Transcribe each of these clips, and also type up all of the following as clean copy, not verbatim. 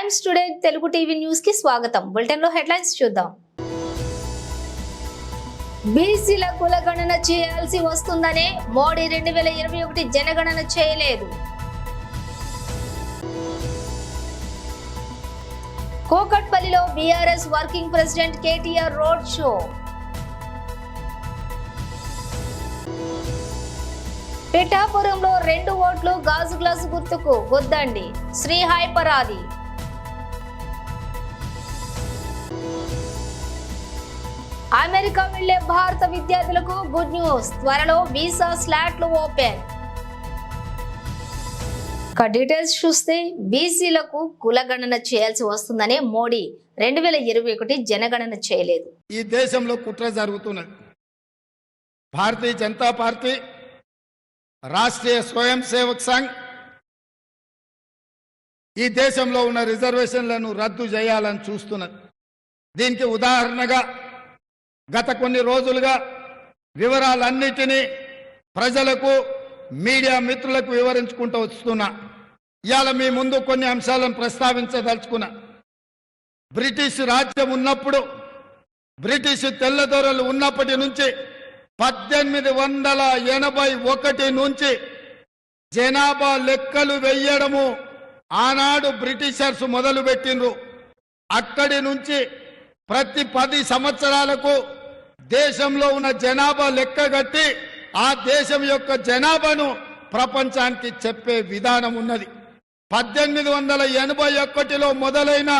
Times today Telugu TV news కి స్వాగతం. Bulletin లో హెడ్లైన్స్ చూద్దాం. బీసీల కులగణన చేయాల్సి వస్తుందనే మోడీ 2021 జనగణన చేయలేదు. కోకట్పల్లిలో BRS working president KTR road show. పిఠాపురంలో 2 ఓట్లు గాజు గ్లాసు గుర్తుకు గుద్దండి, శ్రీ హైపరాది. అమెరికా వెళ్లే భారత విద్యార్థులకు గుడ్ న్యూస్, త్వరలో వీసా స్లాట్లు ఓపెన్. డీటెయిల్స్ చూస్తే బీసీలకు కులగణన చేయాల్సి వస్తుందని మోడీ 2021 జనగణన చేయలేదు. ఈ దేశంలో కుట్ర జరుగుతున్నది. భారతీయ జనతా పార్టీ, రాష్ట్రీయ స్వయం సేవక్ సంఘ్ ఈ దేశంలో ఉన్న రిజర్వేషన్లను రద్దు చేయాలని చూస్తున్నది. దీనికి ఉదాహరణగా గత కొన్ని రోజులుగా వివరాలన్నిటినీ ప్రజలకు, మీడియా మిత్రులకు వివరించుకుంటూ వస్తున్నా. ఇవాళ మీ ముందు కొన్ని అంశాలను ప్రస్తావించదలుచుకున్నా. బ్రిటిష్ రాజ్యం ఉన్నప్పుడు, బ్రిటిష్ తెల్లదొరలు ఉన్నప్పటి నుంచి 1881 నుంచి జనాభా లెక్కలు వెయ్యడము ఆనాడు బ్రిటిషర్స్ మొదలు పెట్టిండ్రు. అక్కడి నుంచి ప్రతి 10 సంవత్సరాలకు దేశంలో ఉన్న జనాభా లెక్క కట్టి ఆ దేశం యొక్క జనాభాను ప్రపంచానికి చెప్పే విధానం ఉన్నది. 1881లో మొదలైన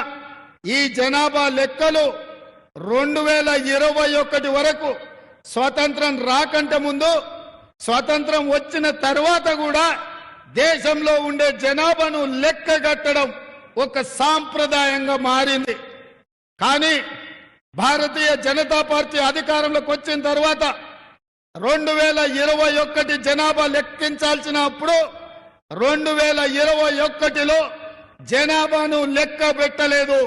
ఈ జనాభా లెక్కలు 2021 వరకు, స్వతంత్రం రాకంటే ముందు, స్వతంత్రం వచ్చిన తర్వాత కూడా దేశంలో ఉండే జనాభాను లెక్క కట్టడం ఒక సాంప్రదాయంగా మారింది. కానీ భారతీయ జనతా పార్టీ అధికారంలోకి వచ్చిన తర్వాత 2021 జనాభా లెక్కించాల్సినప్పుడు 2021లో జనాభాను లెక్క పెట్టలేదు.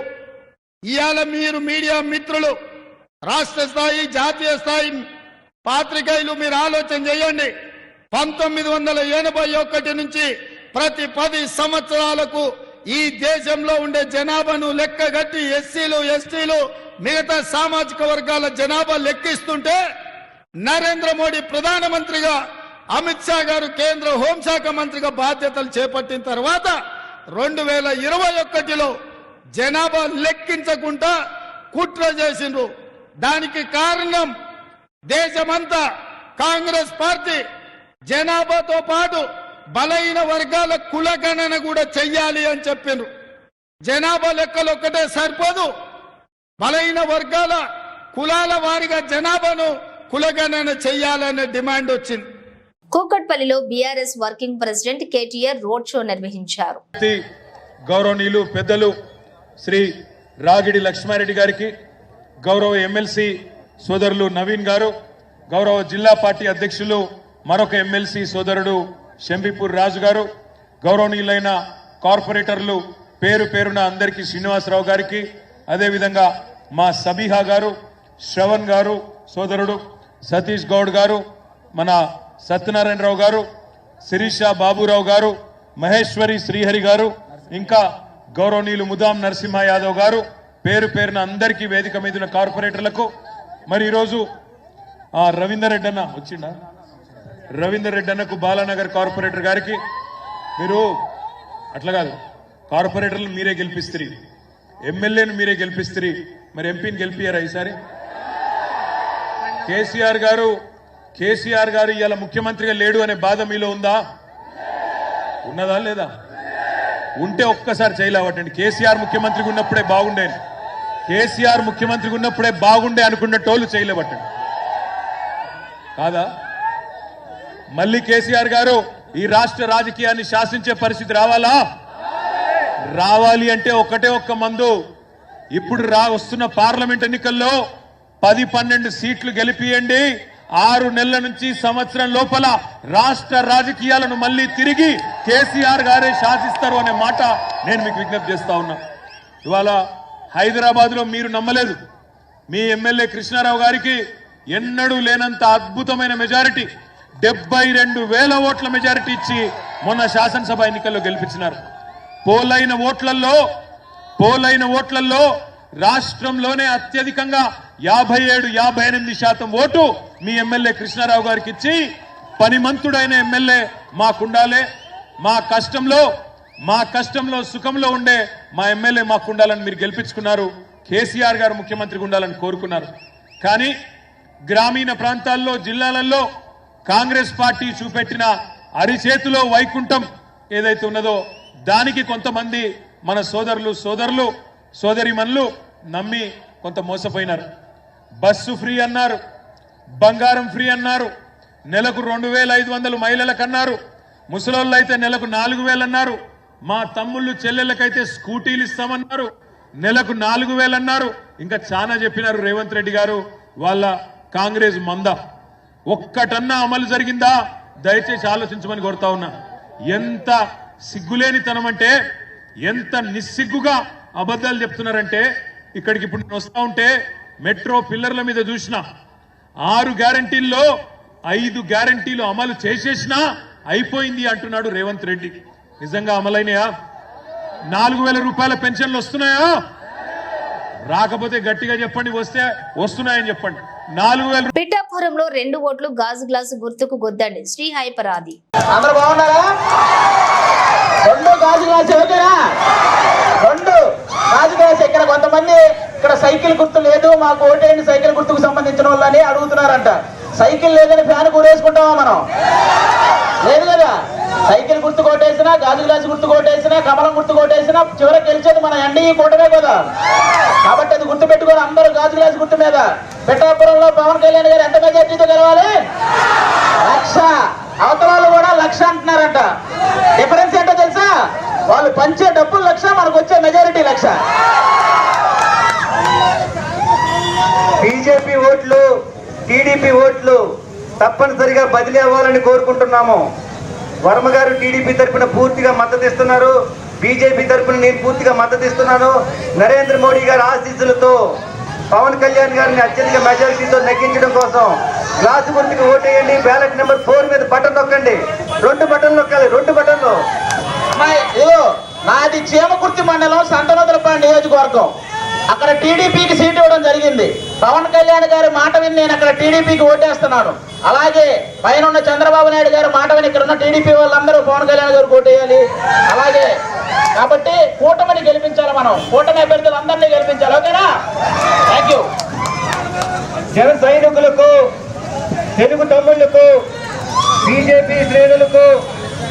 ఇవాళ మీరు మీడియా మిత్రులు, రాష్ట్ర స్థాయి, జాతీయ స్థాయి పాత్రికేయులు మీరు ఆలోచన చేయండి. 1981 నుంచి ప్రతి 10 సంవత్సరాలకు ఈ దేశంలో ఉండే జనాభాను లెక్కగట్టి ఎస్సీలు, ఎస్టీలు, మిగతా సామాజిక వర్గాల జనాభా లెక్కిస్తుంటే నరేంద్ర మోడీ ప్రధానమంత్రిగా, అమిత్ షా గారు కేంద్ర హోంశాఖ మంత్రిగా బాధ్యతలు చేపట్టిన తర్వాత 2021లో జనాభా లెక్కించకుండా కుట్ర చేసిండ్రు. దానికి కారణం దేశమంతా కాంగ్రెస్ పార్టీ జనాభాతో పాటు బలహీన వర్గాల కులగణన కూడా చెయ్యాలి అని చెప్పిండ్రు. జనాభా లెక్కలు ఒక్కటే సరిపోదు, బలహీన వర్గాల కులాల వారిగా జనాభాను కులగణన చెయ్యాలనే డిమాండ్ వచ్చింది. కూకట్పల్లిలో BRS working president KTR road show నిర్వహించారు. గౌరవనీయులు పెద్దలు శ్రీ రాగిడి లక్ష్మారెడ్డి గారికి, గౌరవ ఎమ్మెల్సీ సోదరులు నవీన్ గారు, గౌరవ జిల్లా పార్టీ అధ్యక్షులు మరొక ఎమ్మెల్సీ సోదరుడు షంబీపూర్ రాజు గారు, గౌరవనీయులైన కార్పొరేటర్లు పేరు పేరున అందరికీ, శ్రీనివాసరావు గారికి, అదేవిధంగా మా సబీహా గారు, శ్రవణ్ గారు సోదరుడు, సతీష్ గౌడ్ గారు, మన సత్యనారాయణరావు గారు, శిరీష బాబురావు గారు, మహేశ్వరి శ్రీహరి గారు, ఇంకా గౌరవనీయులు ముదాం నరసింహ యాదవ్ గారు, పేరు పేరున అందరికీ, వేదిక మీద ఉన్న కార్పొరేటర్లకు, మరి ఈరోజు రవీందర్ రెడ్డి అన్న వచ్చిండా, రవీందర్ రెడ్డి అన్నకు, బాలానగర్ కార్పొరేటర్ గారికి, మీరు అట్లా కాదు, కార్పొరేటర్లు మీరే గెలిపిస్తారు, ఎమ్మెల్యేను మీరే గెలిపిస్తారు, మరి ఎంపీని గెలిపియారా ఈసారి? కేసీఆర్ గారు ఇవాళ ముఖ్యమంత్రిగా లేడు అనే బాధ మీలో ఉందా? ఉన్నదా లేదా? ఉంటే ఒక్కసారి చేయలేవటండి. కేసీఆర్ ముఖ్యమంత్రిగా ఉన్నప్పుడే బాగుండే, కేసీఆర్ ముఖ్యమంత్రిగా ఉన్నప్పుడే బాగుండే అనుకున్న టోళ్ళు చేయలేవటండి కాదా? మళ్ళీ కేసీఆర్ గారు ఈ రాష్ట్ర రాజకీయాన్ని శాసించే పరిస్థితి రావాలా? రావాలి అంటే ఒక్కటే ఒక్క మందు, ఇప్పుడు వస్తున్న పార్లమెంట్ ఎన్నికల్లో 10-12 సీట్లు గెలిపియండి. 6 నెలల నుంచి సంవత్సరం లోపల రాష్ట్ర రాజకీయాలను మళ్ళీ తిరిగి కేసీఆర్ గారే శాసిస్తారు అనే మాట నేను మీకు విజ్ఞప్తి చేస్తా ఉన్నా. ఇవాళ హైదరాబాద్ లో మీరు నమ్మలేదు, మీ ఎమ్మెల్యే కృష్ణారావు గారికి ఎన్నడూ లేనంత అద్భుతమైన మెజారిటీ 72,000 ఓట్ల మెజారిటీ ఇచ్చి మొన్న శాసనసభ ఎన్నికల్లో గెలిపించినారు. పోలైన ఓట్లలో పోలైన ఓట్లలో రాష్ట్రంలోనే అత్యధికంగా 57-58% ఓటు మీ ఎమ్మెల్యే కృష్ణారావు గారికి ఇచ్చి పనిమంతుడైన ఎమ్మెల్యే మాకుండాలే, మా కష్టంలో సుఖంలో ఉండే మా ఎమ్మెల్యే మాకుండాలని మీరు గెలిపించుకున్నారు. కేసీఆర్ గారు ముఖ్యమంత్రిగా ఉండాలని కోరుకున్నారు. కానీ గ్రామీణ ప్రాంతాల్లో జిల్లాలలో కాంగ్రెస్ పార్టీ చూపెట్టిన అరిచేతిలో వైకుంఠం ఏదైతే ఉన్నదో దానికి కొంతమంది మన సోదరిమణులు నమ్మి కొంత మోసపోయినారు. బస్సు ఫ్రీ అన్నారు, బంగారం ఫ్రీ అన్నారు, నెలకు 2,500 మహిళలకు అన్నారు, ముసలోళ్ళు అయితే నెలకు 4,000 అన్నారు, మా తమ్ముళ్ళు చెల్లెళ్ళకైతే స్కూటీలు ఇస్తామన్నారు, నెలకు 4,000 అన్నారు, ఇంకా చాలా చెప్పినారు రేవంత్ రెడ్డి గారు వాళ్ళ కాంగ్రెస్ మంద. ఒక్కటన్నా అమలు జరిగిందా? దయచేసి ఆలోచించమని కోరుతా ఉన్నా. ఎంత సిగ్గులేనితనం అంటే, ఎంత నిస్సిగ్గుగా అబద్ధాలు చెప్తున్నారంటే, ఇక్కడికి ఇప్పుడు నేను వస్తా ఉంటే మెట్రో పిల్లర్ల మీద చూసిన 6 గ్యారంటీల్లో 5 గ్యారంటీలు అమలు చేసేసినా అయిపోయింది అంటున్నాడు రేవంత్ రెడ్డి. నిజంగా అమలైనయా? 4,000 రూపాయల పెన్షన్లు వస్తున్నాయా? రాకపోతే గట్టిగా చెప్పండి, వస్తున్నాయని చెప్పండి. 4,000. పిఠాపురంలో 2 ఓట్లు గాజు గ్లాసు గుర్తుకు గుద్దండి శ్రీ హైపరాది. అందరూ బాగున్నారా? 2 గాజు గ్లాసు ఓకేనా? 2 గాజు గ్లాసు. ఇక్కడ కొంతమంది ఇక్కడ సైకిల్ గుర్తు లేదు, మాకు ఓటేయండి సైకిల్ గుర్తుకు సంబంధించిన వాళ్ళని అడుగుతున్నారంట. సైకిల్ లేదని ఫ్యాన్ కూరేసుకుంటామా మనం? లేదు కదా. సైకిల్ గుర్తు కొట్టేసినా, గాజు గ్లాసు గుర్తు కొట్టేసినా, కమలం గుర్తు కొట్టేసినా చివరికి గెలిచేది మన ఎన్డీఏ కూటమే కదా. కాబట్టి అది గుర్తు పెట్టుకొని అందరూ గాజు గ్లాసు గుర్తు మీద. పిఠాపురంలో పవన్ కళ్యాణ్ గారు ఎంత మెజార్టీతో గెలవాలి? 1,00,000. అవతరాలు కూడా 1,00,000 అంటున్నారంట. డిఫరెన్స్ ఏంటో తెలుసా? వాళ్ళు పంచే డబ్బులు 1,00,000, మనకు వచ్చే మెజారిటీ 1,00,000. బీజేపీ ఓట్లు, టీడీపీ ఓట్లు తప్పనిసరిగా బదిలీ అవ్వాలని కోరుకుంటున్నాము. వర్మ గారు టీడీపీ తరఫున పూర్తిగా మద్దతు ఇస్తున్నారు, బీజేపీ తరఫున నేను పూర్తిగా మద్దతు ఇస్తున్నాను. నరేంద్ర మోడీ గారి ఆశీస్సులతో పవన్ కళ్యాణ్ గారిని అత్యధిక మెజారిటీతో నెగ్గించడం కోసం గ్లాసు గుర్తుకు ఓటేయండి. బ్యాలెట్ నెంబర్ 4 మీద బటన్ నొక్కండి. 2 బటన్లు నొక్కాలి, 2 బటన్లు. నాది చీమకుర్తి మండలం సంతనోదలపాడు నియోజకవర్గం. అక్కడ టీడీపీకి సీట్ ఇవ్వడం జరిగింది. పవన్ కళ్యాణ్ గారి మాట విని నేను అక్కడ టీడీపీకి ఓటేస్తున్నాను. అలాగే పైన ఉన్న చంద్రబాబు నాయుడు గారి మాట విని ఇక్కడ ఉన్న టీడీపీ వాళ్ళందరూ పవన్ కళ్యాణ్ గారికి ఓటేయాలి. అలాగే కాబట్టి కూటమిని గెలిపించాలి, మనం కూటమి అభ్యర్థులు అందరినీ గెలిపించాలి. ఓకేనా? Thank you. జన సైనికులకు, తెలుగు తమ్ముళ్లకు, బీజేపీ శ్రేణులకు,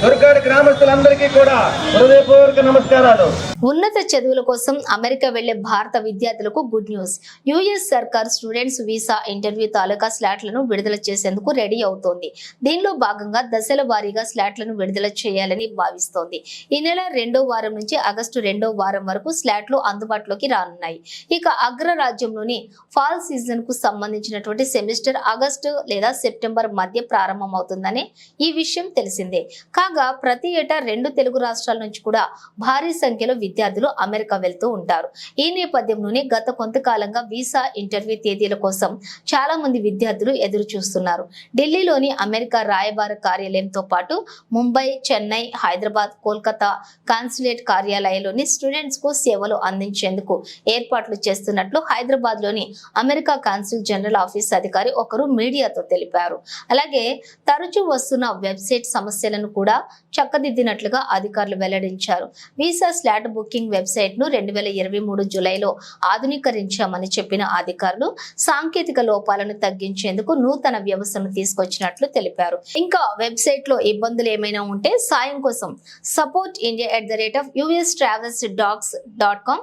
దుర్గాడి గ్రామస్తులందరికీ కూడా హృదయపూర్వక నమస్కారాలు. ఉన్నత చదువుల కోసం అమెరికా వెళ్లే భారత విద్యార్థులకు గుడ్ న్యూస్. యుఎస్ సర్కార్ స్టూడెంట్స్ వీసా ఇంటర్వ్యూ తాలూకా స్లాట్లను విడుదల చేసేందుకు రెడీ అవుతోంది. దీనిలో భాగంగా దశల వారీగా స్లాట్లను విడుదల చేయాలని భావిస్తోంది. ఈ నెల 2వ వారం నుంచి ఆగస్టు 2వ వారం వరకు స్లాట్లు అందుబాటులోకి రానున్నాయి. ఇక అగ్రరాజ్యంలోని ఫాల్ సీజన్ కు సంబంధించినటువంటి సెమిస్టర్ ఆగస్టు లేదా సెప్టెంబర్ మధ్య ప్రారంభమవుతుందని ఈ విషయం తెలిసిందే. కాగా ప్రతి ఏటా 2 తెలుగు రాష్ట్రాల నుంచి కూడా భారీ సంఖ్యలో విద్యార్థులు అమెరికా వెళ్తూ ఉంటారు. ఈ నేపథ్యంలోనే గత కొంతకాలంగా వీసా ఇంటర్వ్యూ తేదీల కోసం చాలా మంది విద్యార్థులు ఎదురు చూస్తున్నారు. ఢిల్లీలోని అమెరికా రాయబార కార్యాలయంతో పాటు ముంబై, చెన్నై, హైదరాబాద్, కోల్కతా కాన్సులేట్ కార్యాలయాల్లోని స్టూడెంట్స్ కు సేవలు అందించేందుకు ఏర్పాట్లు చేస్తున్నట్లు హైదరాబాద్ లోని అమెరికా కాన్సుల్ జనరల్ ఆఫీస్ అధికారి ఒకరు మీడియాతో తెలిపారు. అలాగే తరచూ వస్తున్న వెబ్సైట్ సమస్యలను కూడా చక్కదిద్దినట్లుగా అధికారులు వెల్లడించారు. వీసా స్లాట్ బుకింగ్ వెబ్సైట్ ను 2023 జూలైలో ఆధునీకరించామని చెప్పిన అధికారులు సాంకేతిక లోపాలను తగ్గించేందుకు నూతన వ్యవస్థను తీసుకొచ్చినట్లు తెలిపారు. ఇంకా వెబ్సైట్ లో ఇబ్బందులు ఏమైనా ఉంటే సాయం కోసం support@ustravelsdocs.com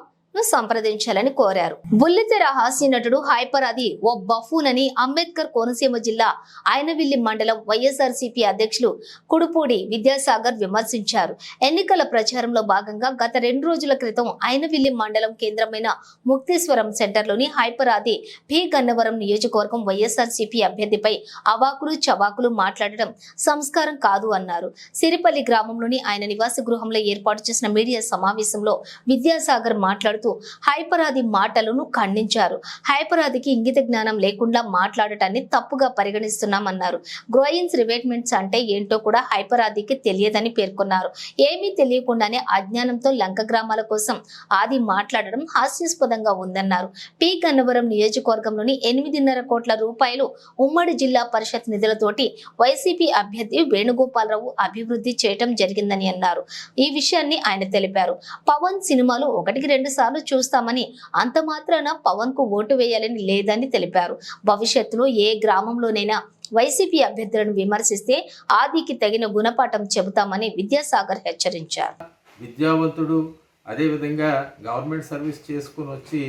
సంప్రదించాలని కోరారు. బుల్లితెర హాస్య నటుడు హైపరాది ఓ బఫూన్ అని అంబేద్కర్ కోనసీమ జిల్లా ఆయనవిల్లి మండలం వైఎస్ఆర్సీపీ అధ్యక్షులు కుడుపూడి విద్యాసాగర్ విమర్శించారు. ఎన్నికల ప్రచారంలో భాగంగా గత 2 రోజుల క్రితం ఆయనవిల్లి మండలం కేంద్రమైన ముక్తేశ్వరం సెంటర్లోని హైపరాది పి గన్నవరం నియోజకవర్గం వైఎస్ఆర్సీపీ అభ్యర్థిపై అవాకులు చవాకులు మాట్లాడడం సంస్కారం కాదు అన్నారు. సిరిపల్లి గ్రామంలోని ఆయన నివాస గృహంలో ఏర్పాటు చేసిన మీడియా సమావేశంలో విద్యాసాగర్ మాట్లాడుతూ మాట్లాడుతూ హైపరాది మాటలను ఖండించారు. హైపరాదికి ఇంగిత జ్ఞానం లేకుండా మాట్లాడటాన్ని తప్పుగా పరిగణిస్తున్నామన్నారు. గ్రోయిన్స్ రివేట్మెంట్స్ అంటే ఏంటో కూడా హైపరాదికి తెలియదని పేర్కొన్నారు. ఏమీ తెలియకుండానే అజ్ఞానంతో లంక గ్రామాల కోసం ఆది మాట్లాడడం హాస్యాస్పదంగా ఉందన్నారు. పి గన్నవరం నియోజకవర్గంలోని 8.5 కోట్ల రూపాయలు ఉమ్మడి జిల్లా పరిషత్ నిధులతోటి వైసీపీ అభ్యర్థి వేణుగోపాలరావు అభివృద్ధి చేయటం జరిగిందని అన్నారు. ఈ విషయాన్ని ఆయన తెలిపారు. పవన్ సినిమాలు 1-2 సార్లు చూస్తామని, అంత మాత్రాన పవన్ కు ఓటు వేయాలని లేదని తెలిపారు. భవిష్యత్తులో ఏ గ్రామంలోనైనా వైసీపీ అభ్యర్థులను విమర్శిస్తే ఆదికి తగిన గుణపాఠం చెబుతామని విద్యాసాగర్ హెచ్చరించారు. విద్యావంతుడు, అదేవిధంగా గవర్నమెంట్ సర్వీస్ చేసుకుని వచ్చి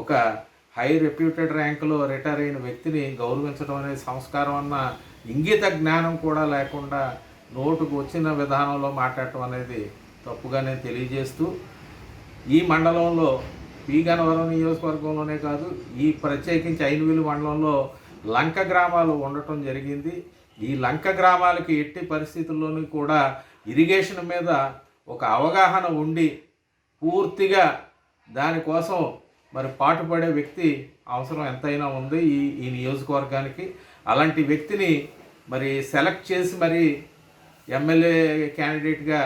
ఒక హై రెప్యూటెడ్ ర్యాంకులో రిటైర్ అయిన వ్యక్తిని గౌరవించడం అనేది సంస్కారం అన్న ఇంగిత జ్ఞానం కూడా లేకుండా నోటుకు వచ్చిన విధానంలో మాట్లాడటం అనేది తప్పుగా నేను తెలియజేస్తూ, ఈ మండలంలో పి గన్నవరం నియోజకవర్గంలోనే కాదు, ఈ ప్రత్యేకించి ఐనవేలు మండలంలో లంక గ్రామాలు ఉండటం జరిగింది. ఈ లంక గ్రామాలకి ఎట్టి పరిస్థితుల్లోనూ కూడా ఇరిగేషన్ మీద ఒక అవగాహన ఉండి పూర్తిగా దానికోసం మరి పాటుపడే వ్యక్తి అవసరం ఎంతైనా ఉంది ఈ నియోజకవర్గానికి. అలాంటి వ్యక్తిని మరి సెలెక్ట్ చేసి మరి ఎమ్మెల్యే క్యాండిడేట్గా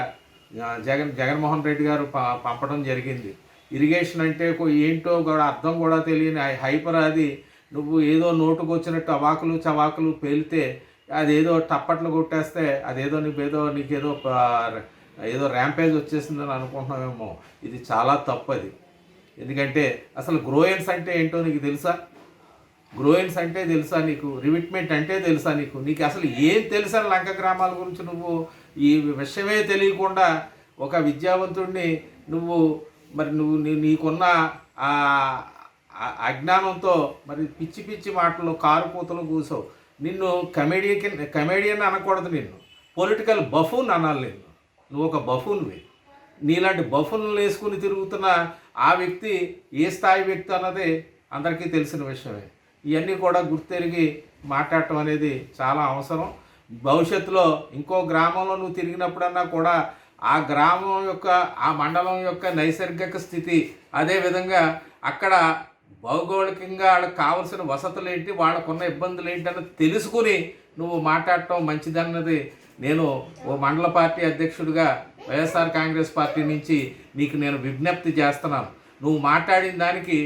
జగన్మోహన్ రెడ్డి గారు పంపడం జరిగింది. ఇరిగేషన్ అంటే ఏంటో కూడా అర్థం కూడా తెలియని హైపరాది నువ్వు ఏదో నోటుకు వచ్చినట్టు అవాకులు చవాకులు పేలితే అదేదో టప్పట్లు కొట్టేస్తే అదేదో నీకేదో ర్యాంపేజ్ వచ్చేసిందని అనుకుంటున్నామేమో. ఇది చాలా తప్పది. ఎందుకంటే అసలు గ్రోయన్స్ అంటే ఏంటో నీకు తెలుసా? గ్రోయిన్స్ అంటే తెలుసా నీకు? రివిట్మెంట్ అంటే తెలుసా నీకు? నీకు అసలు ఏం తెలుసా లంక గ్రామాల గురించి? నువ్వు ఈ విషయమే తెలియకుండా ఒక విద్యావంతుడిని నువ్వు నీకున్న అజ్ఞానంతో మరి పిచ్చి పిచ్చి మాటలు కారు కూతలు కూసావు. నిన్ను కమెడియన్ అనకూడదు, నిన్ను పొలిటికల్ బఫూన్ అనాలి. నువ్వు ఒక బఫూన్వి. నీలాంటి బఫూన్లు వేసుకుని తిరుగుతున్న ఆ వ్యక్తి ఏ స్థాయి వ్యక్తి అన్నది అందరికీ తెలిసిన విషయమే. ఇవన్నీ కూడా గుర్తెరిగి మాట్లాడటం అనేది చాలా అవసరం. భవిష్యత్తులో ఇంకో గ్రామంలో నువ్వు తిరిగినప్పుడన్నా కూడా ఆ గ్రామం యొక్క, ఆ మండలం యొక్క నైసర్గిక స్థితి, అదేవిధంగా అక్కడ భౌగోళికంగా వాళ్ళకి కావాల్సిన వసతులు ఏంటి, వాళ్ళకున్న ఇబ్బందులు ఏంటి అన్నది తెలుసుకుని నువ్వు మాట్లాడటం మంచిదన్నది నేను ఓ మండల పార్టీ అధ్యక్షుడిగా వైఎస్ఆర్ కాంగ్రెస్ పార్టీ నుంచి నీకు నేను విజ్ఞప్తి చేస్తున్నాను. నువ్వు మాట్లాడిన దానికి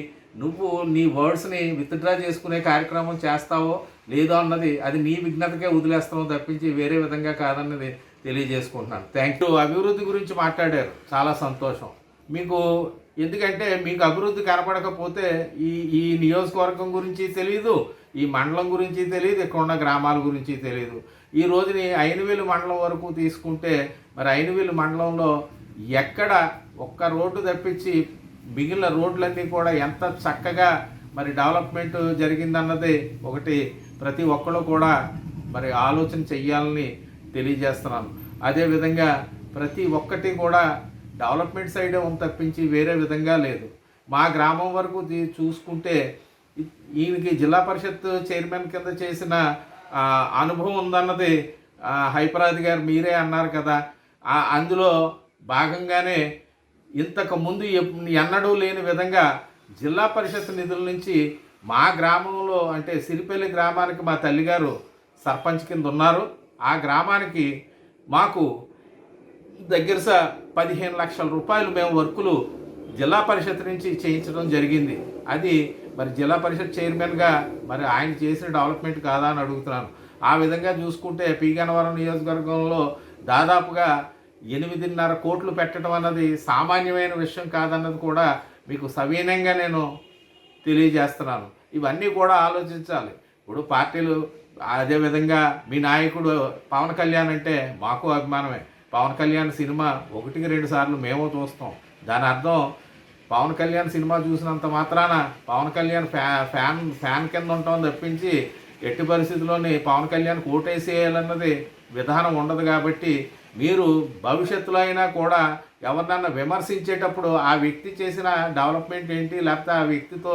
నువ్వు నీ వర్డ్స్ని విత్డ్రా చేసుకునే కార్యక్రమం చేస్తావో లేదో అన్నది అది నీ విజ్ఞతకే వదిలేస్తామో తప్పించి వేరే విధంగా కాదన్నది తెలియజేసుకుంటున్నాను. Thank you. అభివృద్ధి గురించి మాట్లాడారు, చాలా సంతోషం. ఎందుకంటే మీకు అభివృద్ధి కనపడకపోతే ఈ నియోజకవర్గం గురించి తెలియదు, ఈ మండలం గురించి తెలియదు, ఇక్కడ ఉన్న గ్రామాల గురించి తెలియదు. ఈ రోజుని ఐనవేలు మండలం వరకు తీసుకుంటే మరి ఐనవేలు మండలంలో ఎక్కడ ఒక్క రోడ్డు తప్పించి మిగిలిన రోడ్లన్నీ కూడా ఎంత చక్కగా మరి డెవలప్మెంట్ జరిగిందన్నది ఒకటి ప్రతి ఒక్కరు కూడా మరి ఆలోచన చెయ్యాలని తెలియజేస్తున్నాను. అదేవిధంగా ప్రతి ఒక్కటి కూడా డెవలప్మెంట్ సైడే ఉంది తప్పించి వేరే విధంగా లేదు. మా గ్రామం వరకు చూసుకుంటే ఈయనకి జిల్లా పరిషత్ చైర్మన్ కింద చేసిన అనుభవం ఉందన్నది హైపరాది గారు మీరే అన్నారు కదా. అందులో భాగంగానే ఇంతకు ముందు ఎన్నడూ లేని విధంగా జిల్లా పరిషత్ నిధుల నుంచి మా గ్రామంలో అంటే సిరిపల్లి గ్రామానికి మా తల్లిగారు సర్పంచ్ కింద ఉన్నారు. ఆ గ్రామానికి మాకు దగ్గర 15 లక్షల రూపాయలు మేము వర్కులు జిల్లా పరిషత్ నుంచి చేయించడం జరిగింది. అది మరి జిల్లా పరిషత్ చైర్మన్గా మరి ఆయన చేసిన డెవలప్మెంట్ కాదా అని అడుగుతున్నాను. ఆ విధంగా చూసుకుంటే పి గన్నవరం నియోజకవర్గంలో దాదాపుగా 8.5 కోట్లు పెట్టడం అన్నది సామాన్యమైన విషయం కాదన్నది కూడా మీకు సవినయంగా నేను తెలియజేస్తున్నాను. ఇవన్నీ కూడా ఆలోచించాలి. ఇప్పుడు పార్టీలు అదేవిధంగా మీ నాయకుడు పవన్ కళ్యాణ్ అంటే మాకు అభిమానమే. పవన్ కళ్యాణ్ సినిమా 1-2 సార్లు మేము చూస్తాం. దాని అర్థం పవన్ కళ్యాణ్ సినిమా చూసినంత మాత్రాన పవన్ కళ్యాణ్ ఫ్యాన్ కింద ఉంటాం తప్పించి ఎట్టి పరిస్థితుల్లోని పవన్ కళ్యాణ్ ఓటేసేయాలన్నది విధానం ఉండదు. కాబట్టి మీరు భవిష్యత్తులో అయినా కూడా ఎవరినన్నా విమర్శించేటప్పుడు ఆ వ్యక్తి చేసిన డెవలప్మెంట్ ఏంటి, లేకపోతే ఆ వ్యక్తితో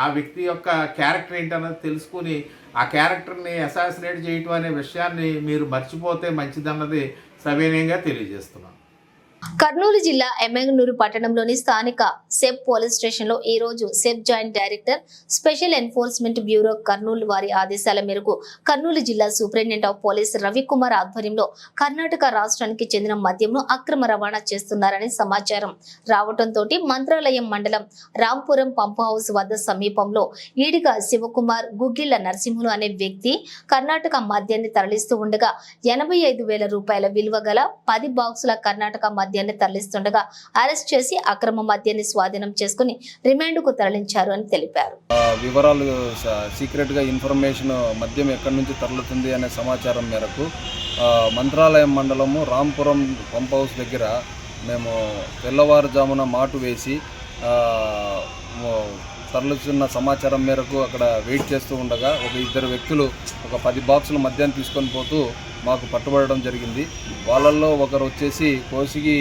ఆ వ్యక్తి యొక్క క్యారెక్టర్ ఏంటి అన్నది తెలుసుకుని ఆ క్యారెక్టర్ని అసాసినేట్ చేయటం అనే విషయాన్ని మీరు మర్చిపోతే మంచిదన్నది సవినయంగా తెలియజేస్తున్నాను. కర్నూలు జిల్లా ఎమ్మెగనూరు పట్టణంలోని స్థానిక సెబ్ పోలీస్ స్టేషన్ లో ఈ రోజు SEB joint director special enforcement bureau Kurnool వారి ఆదేశాల మేరకు కర్నూలు జిల్లా సూపరింటెండెంట్ ఆఫ్ పోలీస్ రవికుమార్ ఆధ్వర్యంలో కర్ణాటక రాష్ట్రానికి చెందిన మద్యంను అక్రమ రవాణా చేస్తున్నారని సమాచారం రావడంతో మంత్రాలయం మండలం రాంపురం పంప్ హౌస్ వద్ద సమీపంలో ఈడిగా శివకుమార్ గుగ్గిళ్ల నరసింహులు అనే వ్యక్తి కర్ణాటక మద్యాన్ని తరలిస్తూ ఉండగా 85,000 రూపాయల విలువ గల 10 బాక్సుల కర్ణాటక మద్యాన్ని తరలిస్తుండగా అరెస్ట్ చేసి అక్రమ మద్యాన్ని స్వాధీనం చేసుకుని రిమాండ్ కు తరలించారు అని తెలిపారు. వివరాలు సీక్రెట్ గా ఇన్ఫర్మేషన్ మద్యం ఎక్కడి నుంచి తరలుతుంది అనే సమాచారం మేరకు మంత్రాలయం మండలము రాంపురం పంప్ హౌస్ దగ్గర మేము తెల్లవారుజామున మాటు వేసి తరలుతున్న సమాచారం మేరకు అక్కడ వెయిట్ చేస్తూ ఉండగా ఒక 2 వ్యక్తులు ఒక 10 బాక్సుల మద్యాన్ని తీసుకొని పోతూ మాకు పట్టుబడడం జరిగింది. వాళ్ళల్లో ఒకరు వచ్చేసి కోసిగి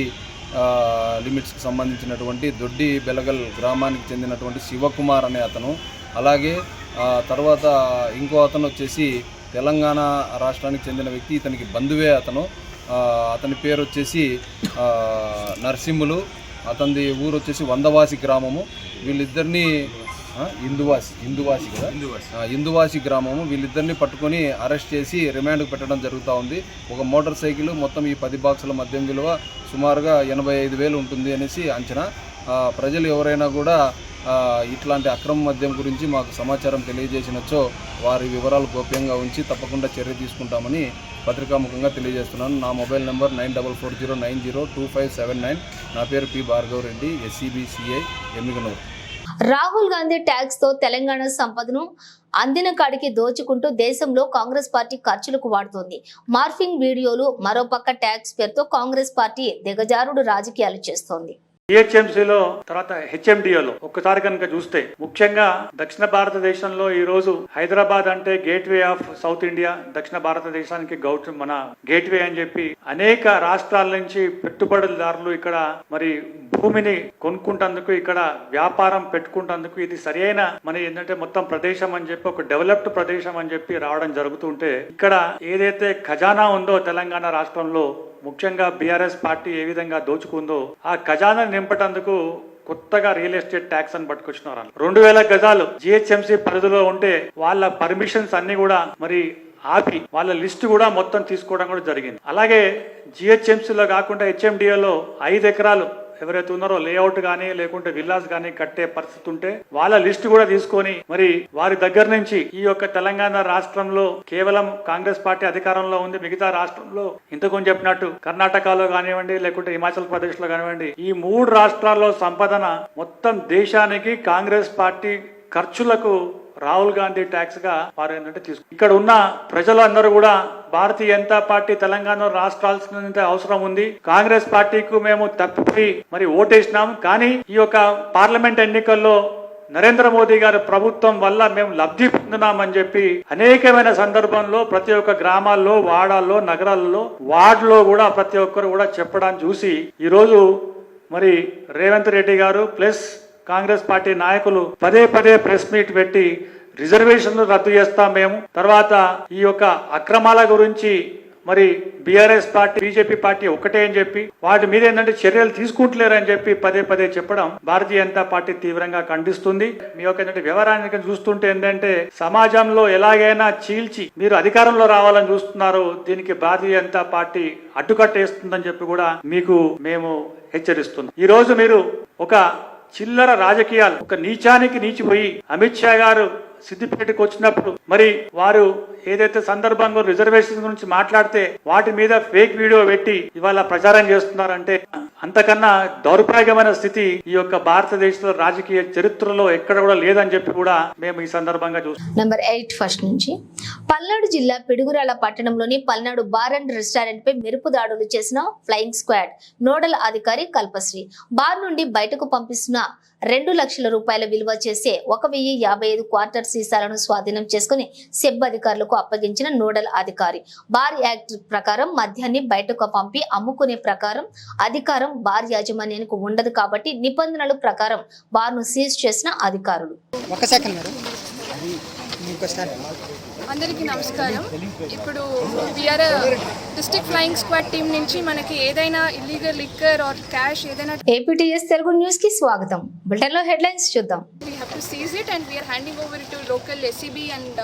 లిమిట్స్కి సంబంధించినటువంటి దొడ్డి బెలగల్ గ్రామానికి చెందినటువంటి శివకుమార్ అనే అతను, అలాగే తర్వాత ఇంకో అతను వచ్చేసి తెలంగాణ రాష్ట్రానికి చెందిన వ్యక్తి, ఇతనికి బంధువే అతని పేరు వచ్చేసి నరసింహులు, అతనిది ఊరు వచ్చేసి వందవాసి గ్రామము. వీళ్ళిద్దరినీ ఇందువాసి గ్రామము. వీళ్ళిద్దరిని పట్టుకొని అరెస్ట్ చేసి రిమాండ్కు పెట్టడం జరుగుతూ ఉంది. ఒక మోటార్ సైకిల్, మొత్తం ఈ 10 బాక్సుల మద్యం విలువ సుమారుగా 85,000 ఉంటుంది అనేసి అంచనా. ప్రజలు ఎవరైనా కూడా ఇట్లాంటి అక్రమ మద్యం గురించి మాకు సమాచారం తెలియజేసినచో వారి వివరాలు గోప్యంగా ఉంచి తప్పకుండా చర్య తీసుకుంటామని పత్రికాముఖంగా తెలియజేస్తున్నాను. నా మొబైల్ నెంబర్ 9440902579. నా పేరు P Bhargav Reddy, SCBCI Yemmiganur. Rahul Gandhi tax తో తెలంగాణ సంపదను అందిన కాడికి దోచుకుంటూ దేశంలో కాంగ్రెస్ పార్టీ ఖర్చులకు వాడుతోంది. మార్ఫింగ్ వీడియోలు, మరోపక్క ట్యాక్స్ పేరుతో కాంగ్రెస్ పార్టీ దిగజారుడు రాజకీయాలు చేస్తోంది. GHMCలో తర్వాత HMDAలో ఒక్కసారి కనుక చూస్తే ముఖ్యంగా దక్షిణ భారతదేశంలో ఈ రోజు హైదరాబాద్ అంటే గేట్వే ఆఫ్ సౌత్ ఇండియా, దక్షిణ భారతదేశానికి మన గేట్వే అని చెప్పి అనేక రాష్ట్రాల నుంచి పెట్టుబడిదారులు ఇక్కడ మరి భూమిని కొనుక్కుంటందుకు, ఇక్కడ వ్యాపారం పెట్టుకుంటందుకు ఇది సరైన మన ఏంటంటే మొత్తం ప్రదేశం అని చెప్పి ఒక డెవలప్డ్ ప్రదేశం అని చెప్పి రావడం జరుగుతుంటే ఇక్కడ ఏదైతే ఖజానా ఉందో తెలంగాణ రాష్ట్రంలో ముఖ్యంగా బీఆర్ఎస్ పార్టీ ఏ విధంగా దోచుకుందో ఆ ఖజానా నింపటందుకు కొత్తగా రియల్ ఎస్టేట్ ట్యాక్స్ అని పట్టుకొచ్చినారు. 2,000 గజాలు GHMC పరిధిలో ఉంటే వాళ్ళ పర్మిషన్స్ అన్ని కూడా మరి ఆపి వాళ్ళ లిస్ట్ కూడా మొత్తం తీసుకోవడం కూడా జరిగింది. అలాగే GHMCలో కాకుండా HMDAలో 5 ఎకరాలు ఎవరైతే ఉన్నారో లేఅవుట్ గానీ లేకుంటే విల్లాస్ గానీ కట్టే పరిస్థితి ఉంటే వాళ్ళ లిస్ట్ కూడా తీసుకొని మరి వారి దగ్గర నుంచి ఈ యొక్క తెలంగాణ రాష్ట్రంలో కేవలం కాంగ్రెస్ పార్టీ అధికారంలో ఉంది, మిగతా రాష్ట్రంలో ఇంతకు చెప్పినట్టు కర్ణాటకలో కానివ్వండి లేకుంటే హిమాచల్ ప్రదేశ్ లో కానివ్వండి ఈ 3 రాష్ట్రాల్లో సంపదన మొత్తం దేశానికి కాంగ్రెస్ పార్టీ ఖర్చులకు రాహుల్ గాంధీ ట్యాక్స్ గా వారు ఏంటంటే ఇక్కడ ఉన్న ప్రజలందరూ కూడా భారతీయ జనతా పార్టీ తెలంగాణ రాష్ట్రాల్సిన అవసరం ఉంది. కాంగ్రెస్ పార్టీకు మేము తప్పిపోయి మరి ఓటేసినాం, కానీ ఈ యొక్క పార్లమెంట్ ఎన్నికల్లో నరేంద్ర మోదీ గారి ప్రభుత్వం వల్ల మేము లబ్ధి పొందున్నామని చెప్పి అనేకమైన సందర్భంలో ప్రతి ఒక్క గ్రామాల్లో, వాడాల్లో, నగరాల్లో, వార్డులో కూడా ప్రతి ఒక్కరు కూడా చెప్పడానికి చూసి ఈరోజు మరి రేవంత్ రెడ్డి గారు ప్లస్ కాంగ్రెస్ పార్టీ నాయకులు పదే ప్రెస్ మీట్ పెట్టి రిజర్వేషన్లు రద్దు చేస్తాం మేము, తర్వాత ఈ యొక్క అక్రమాల గురించి మరి బీఆర్ఎస్ పార్టీ బీజేపీ పార్టీ ఒకటే అని చెప్పి వాటి మీద ఏంటంటే చర్యలు తీసుకుంటలేరని చెప్పి పదే చెప్పడం భారతీయ జనతా పార్టీ తీవ్రంగా ఖండిస్తుంది. మీ యొక్క వ్యవహారాన్ని చూస్తుంటే ఏంటంటే సమాజంలో ఎలాగైనా చీల్చి మీరు అధికారంలో రావాలని చూస్తున్నారు, దీనికి భారతీయ జనతా పార్టీ అడ్డుకట్టేస్తుందని చెప్పి కూడా మీకు మేము హెచ్చరిస్తున్నాం. ఈ రోజు మీరు ఒక చిల్లర రాజకీయాలు ఒక నీచానికి నీచిపోయి అమిత్ షా గారు సిద్దిపేటకు వచ్చినప్పుడు మరి వారు ఏదైతే సందర్భంగా రిజర్వేషన్ గురించి మాట్లాడితే వాటి మీద ఫేక్ వీడియో పెట్టి ఇవాళ ప్రచారం చేస్తున్నారంటే అంతకన్నా దౌర్భాగ్యమైన స్థితి ఈ యొక్క భారతదేశంలో రాజకీయ చరిత్రలో ఎక్కడ కూడా లేదని చెప్పి కూడా మేము ఈ సందర్భంగా చూస్తాం. నంబర్ 8 ఫస్ట్ నుంచి పల్నాడు జిల్లా పిడుగురాల పట్టణంలోని పల్నాడు బార్ అండ్ రెస్టారెంట్ పై మెరుపు దాడులు చేసిన ఫ్లయింగ్ స్క్వాడ్ నోడల్ అధికారి కల్పశ్రీ బార్ నుండి బయటకు పంపిస్తున్న 2 లక్షల రూపాయల విలువ చేసే 1,055 క్వార్టర్ సీసాలను స్వాధీనం చేసుకుని సెబ్ అధికారులకు అప్పగించిన నోడల్ అధికారి బార్ యాక్ట్ ప్రకారం మద్యాన్ని బయటకు పంపి అమ్ముకునే ప్రకారం అధికారం బార్ యాజమాన్యానికి ఉండదు కాబట్టి నిబంధనల ప్రకారం బార్ ను సీజ్ చేసిన అధికారులు. అందరికీ నమస్కారం. ఇప్పుడు we are district flying squad team నుంచి మనకి ఏదైనా ఇల్లీగల్ లిక్కర్ ఆర్ క్యాష్ ఏదైనా ఏపీటీఎస్ తెలుగు న్యూస్ కి స్వాగతం. బులెటిన్ లో హెడ్లైన్స్ చూద్దాం. We have to seize it and we are handing over to local SCB and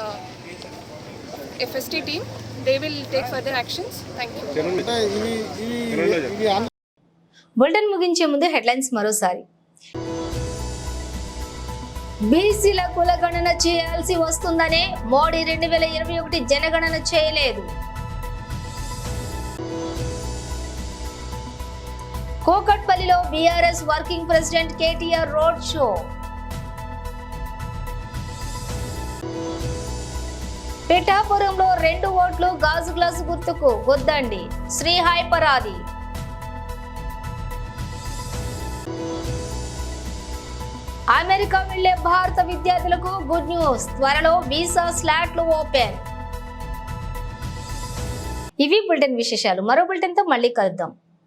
FST team. They will take further actions. Thank you. Bulletin ముగించే ముందు headlines మరోసారి. బీసీల కులగణన చేయాల్సి వస్తుందనే మోడీ 2021 జనగణన చేయలేదు. కోకట్పల్లిలో BRS working president KTR road show. పిఠాపురంలో 2 ఓట్లు గాజు గ్లాసు గుర్తుకు గుద్దండి, శ్రీ హైపరాది. అమెరికా వెళ్లే భారత విద్యార్థులకు గుడ్ న్యూస్, త్వరలో వీసా స్లాట్లు ఓపెన్. ఇవి బులెటిన్ విశేషాలు. మరో బులెటిన్ తో మళ్ళీ కలుద్దాం.